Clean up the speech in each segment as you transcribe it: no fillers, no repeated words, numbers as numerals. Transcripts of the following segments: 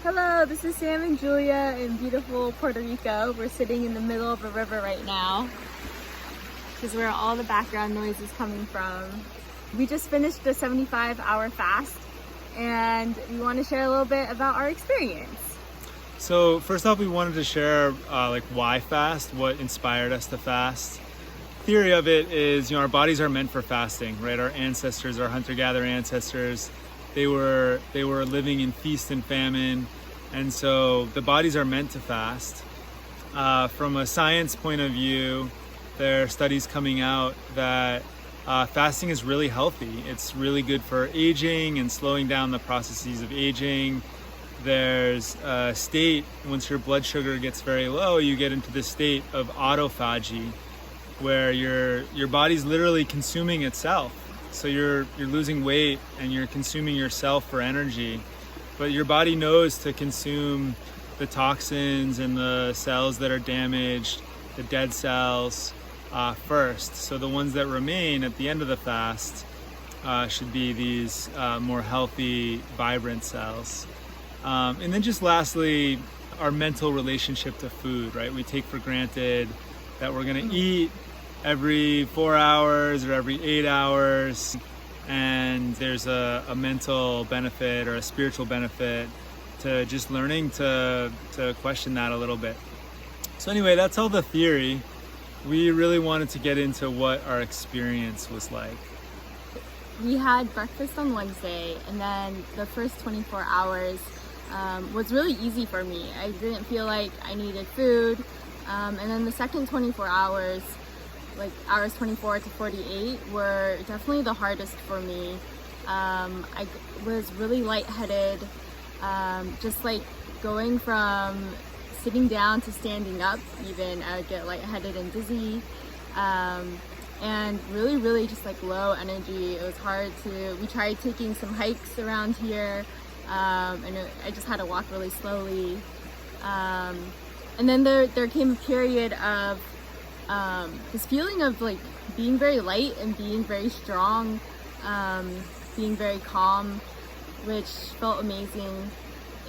Hello, this is Sam and Julia in beautiful Puerto Rico. We're sitting in the middle of a river right now, which is where all the background noise is coming from. We just finished a 75-hour fast, and we want to share a little bit about our experience. So first off, we wanted to share why fast, what inspired us to fast. Theory of it is, our bodies are meant for fasting, right? Our ancestors, our hunter-gatherer ancestors, they were living in feast and famine, and so the bodies are meant to fast. From a science point of view, there are studies coming out that fasting is really healthy. It's really good for aging and slowing down the processes of aging. There's a state, once your blood sugar gets very low, you get into this state of autophagy, where your body's literally consuming itself. So you're losing weight and you're consuming yourself for energy, but your body knows to consume the toxins and the cells that are damaged, the dead cells, first. So the ones that remain at the end of the fast should be these more healthy, vibrant cells. And then just lastly, our mental relationship to food, right? We take for granted that we're gonna eat every 4 hours or every 8 hours, and there's a mental benefit or a spiritual benefit to just learning to question that a little bit. So anyway, that's all the theory. We really wanted to get into what our experience was like. We had breakfast on Wednesday, and then the first 24 hours was really easy for me. I didn't feel like I needed food, and then the second 24 hours, like hours 24 to 48, were definitely the hardest for me. I was really lightheaded, just like going from sitting down to standing up, even I would get lightheaded and dizzy, and really just like low energy. It was hard we tried taking some hikes around here, and I just had to walk really slowly. And then there came a period of this feeling of like being very light and being very strong, being very calm, which felt amazing.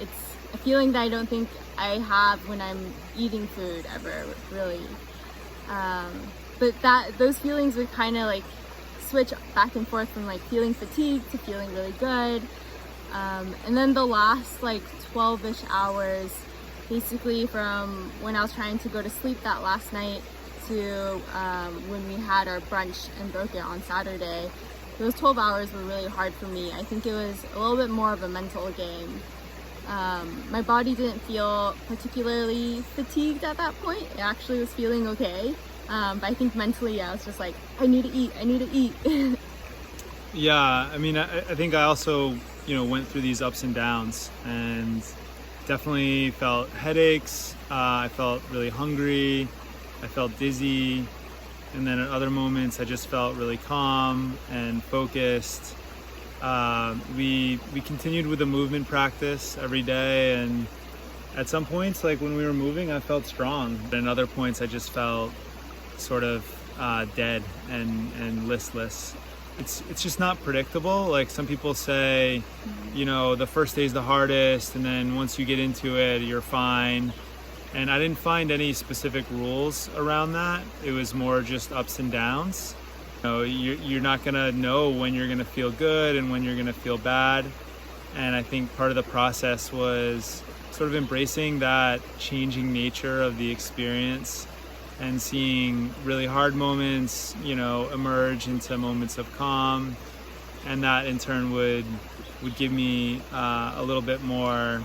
It's a feeling that I don't think I have when I'm eating food ever, really. But those feelings would kind of like switch back and forth from like feeling fatigued to feeling really good. And then the last like 12-ish hours, basically from when I was trying to go to sleep that last night to when we had our brunch in Broke on Saturday, those 12 hours were really hard for me. I think it was a little bit more of a mental game. My body didn't feel particularly fatigued at that point. It actually was feeling okay. But I think mentally I was just like, I need to eat. Yeah, I mean, I think I also, went through these ups and downs, and definitely felt headaches. I felt really hungry. I felt dizzy. And then at other moments, I just felt really calm and focused. We continued with the movement practice every day, and at some points, like when we were moving, I felt strong. And other points, I just felt sort of dead and listless. It's just not predictable. Like some people say, the first day is the hardest, and then once you get into it, you're fine. And I didn't find any specific rules around that. It was more just ups and downs. You're not gonna know when you're gonna feel good and when you're gonna feel bad. And I think part of the process was sort of embracing that changing nature of the experience and seeing really hard moments, emerge into moments of calm. And that in turn would give me a little bit more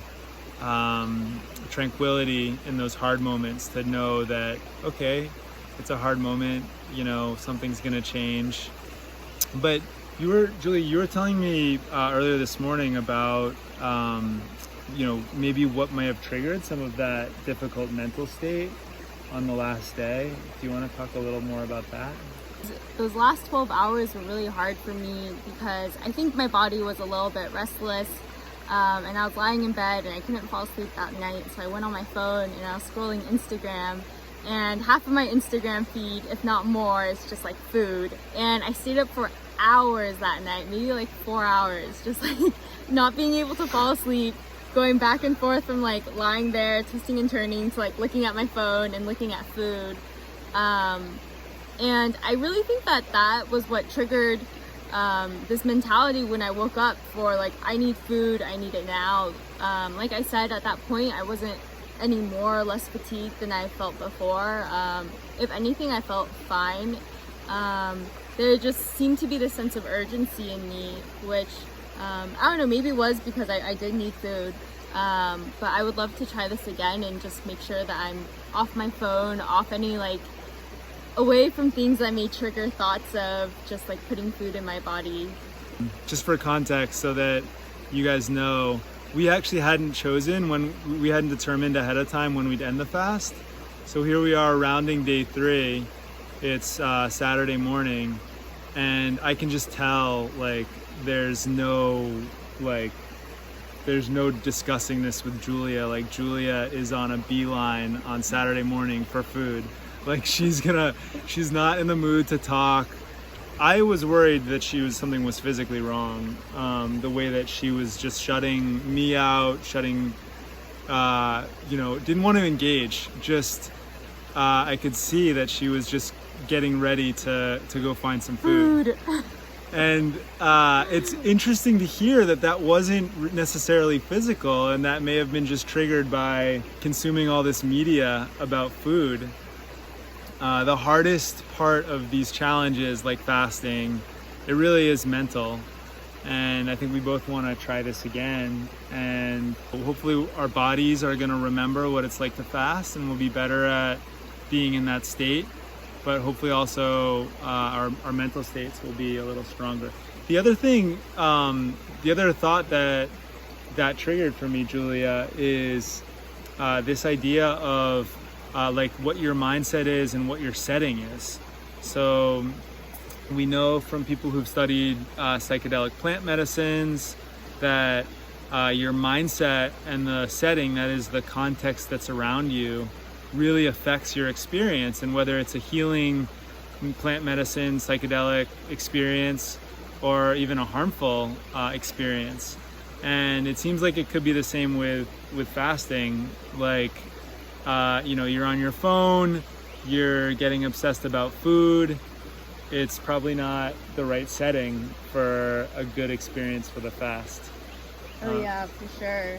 tranquility in those hard moments, to know that, okay, it's a hard moment, something's gonna change. But Julie, you were telling me earlier this morning about, maybe what might have triggered some of that difficult mental state on the last day. Do you want to talk a little more about that? Those last 12 hours were really hard for me because I think my body was a little bit restless, and I was lying in bed and I couldn't fall asleep that night, so I went on my phone and I was scrolling Instagram, and half of my Instagram feed, if not more, is just like food. And I stayed up for hours that night, maybe like 4 hours, just like not being able to fall asleep, going back and forth from like lying there, twisting and turning to like looking at my phone and looking at food. And I really think that was what triggered this mentality when I woke up for like, I need food, I need it now. Like I said, at that point, I wasn't any more or less fatigued than I felt before. If anything, I felt fine. There just seemed to be this sense of urgency in me, which I don't know, maybe it was because I did need food. But I would love to try this again and just make sure that I'm off my phone, off any like, away from things that may trigger thoughts of just like putting food in my body. Just for context, so that you guys know, we actually hadn't we hadn't determined ahead of time when we'd end the fast. So here we are rounding day 3. It's Saturday morning, and I can just tell like there's no discussing this with Julia. Like Julia is on a beeline on Saturday morning for food. Like she's not in the mood to talk. I was worried that something was physically wrong. The way that she was just shutting me out, didn't want to engage. Just, I could see that she was just getting ready to go find some food. And it's interesting to hear that wasn't necessarily physical, and that may have been just triggered by consuming all this media about food. The hardest part of these challenges like fasting, it really is mental. And I think we both want to try this again. And hopefully our bodies are going to remember what it's like to fast, and we'll be better at being in that state. But hopefully also our mental states will be a little stronger. The other thing, the other thought that triggered for me, Julia, is this idea of like what your mindset is and what your setting is. So we know from people who've studied psychedelic plant medicines that your mindset and the setting, that is the context that's around you, really affects your experience, and whether it's a healing plant medicine, psychedelic experience, or even a harmful experience. And it seems like it could be the same with fasting. Like, you're on your phone, you're getting obsessed about food. It's probably not the right setting for a good experience for the fast. Oh yeah, for sure.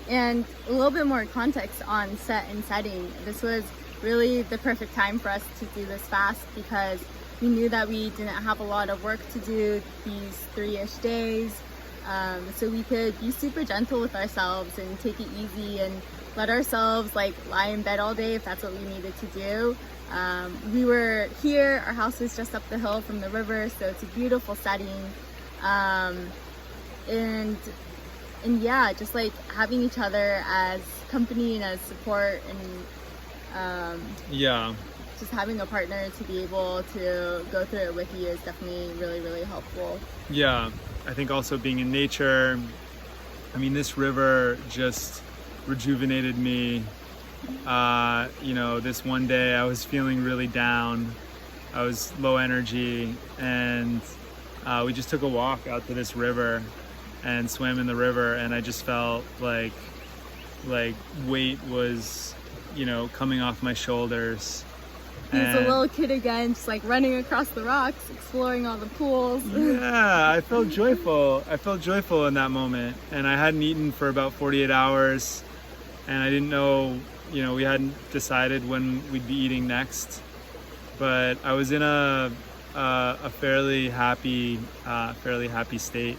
And a little bit more context on set and setting. This was really the perfect time for us to do this fast because we knew that we didn't have a lot of work to do these 3-ish days. So we could be super gentle with ourselves and take it easy and let ourselves like lie in bed all day if that's what we needed to do. We were here, our house is just up the hill from the river, so it's a beautiful setting. And yeah, just like having each other as company and as support, and just having a partner to be able to go through it with you is definitely really, really helpful. Yeah, I think also being in nature. I mean, this river just rejuvenated me. This one day I was feeling really down. I was low energy, and we just took a walk out to this river and swam in the river, and I just felt like weight was, coming off my shoulders. He was a little kid again, just like running across the rocks, exploring all the pools. Yeah, I felt joyful. I felt joyful in that moment, and I hadn't eaten for about 48 hours, and I didn't know, we hadn't decided when we'd be eating next, but I was in a fairly happy state.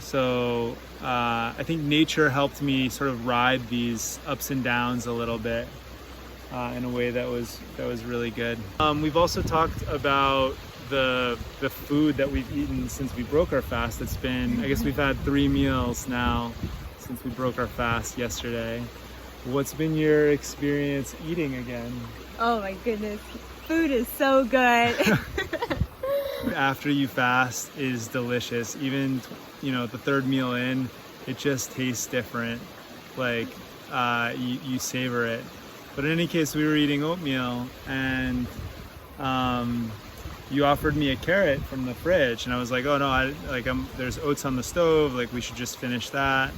So I think nature helped me sort of ride these ups and downs a little bit in a way that was really good. We've also talked about the food that we've eaten since we broke our fast. It's been, I guess we've had 3 meals now since we broke our fast yesterday. What's been your experience eating again? Oh my goodness, food is so good. After you fast is delicious. Even, the 3rd meal in, it just tastes different. Like you savor it. But in any case, we were eating oatmeal, and you offered me a carrot from the fridge, and I was like, oh no, there's oats on the stove, like we should just finish that.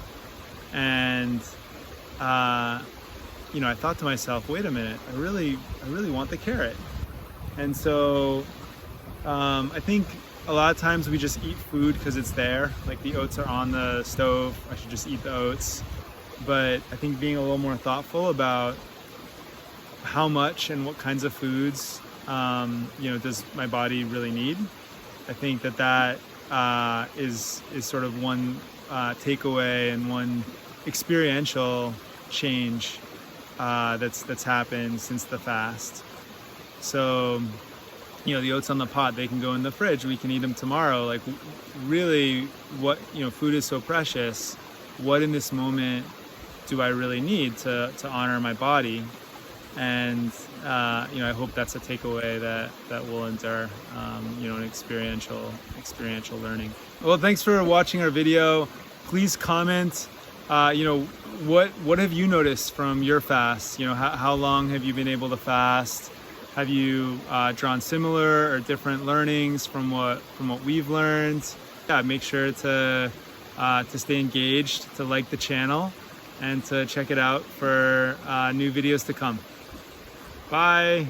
And you know, I thought to myself, wait a minute, I really want the carrot. And so I think a lot of times we just eat food because it's there, like the oats are on the stove, I should just eat the oats. But I think being a little more thoughtful about how much and what kinds of foods you know, does my body really need? I think that is sort of one takeaway and one experiential change that's happened since the fast. So, you know, the oats on the pot, they can go in the fridge. We can eat them tomorrow. Like, really, what, you know, food is so precious. What in this moment do I really need to honor my body? And you know, I hope that's a takeaway that will endure, you know, an experiential learning. Well, thanks for watching our video. Please comment, you know, what have you noticed from your fast? You know, how long have you been able to fast? Have you drawn similar or different learnings from what we've learned? Yeah, make sure to stay engaged, to like the channel, and to check it out for new videos to come. Bye.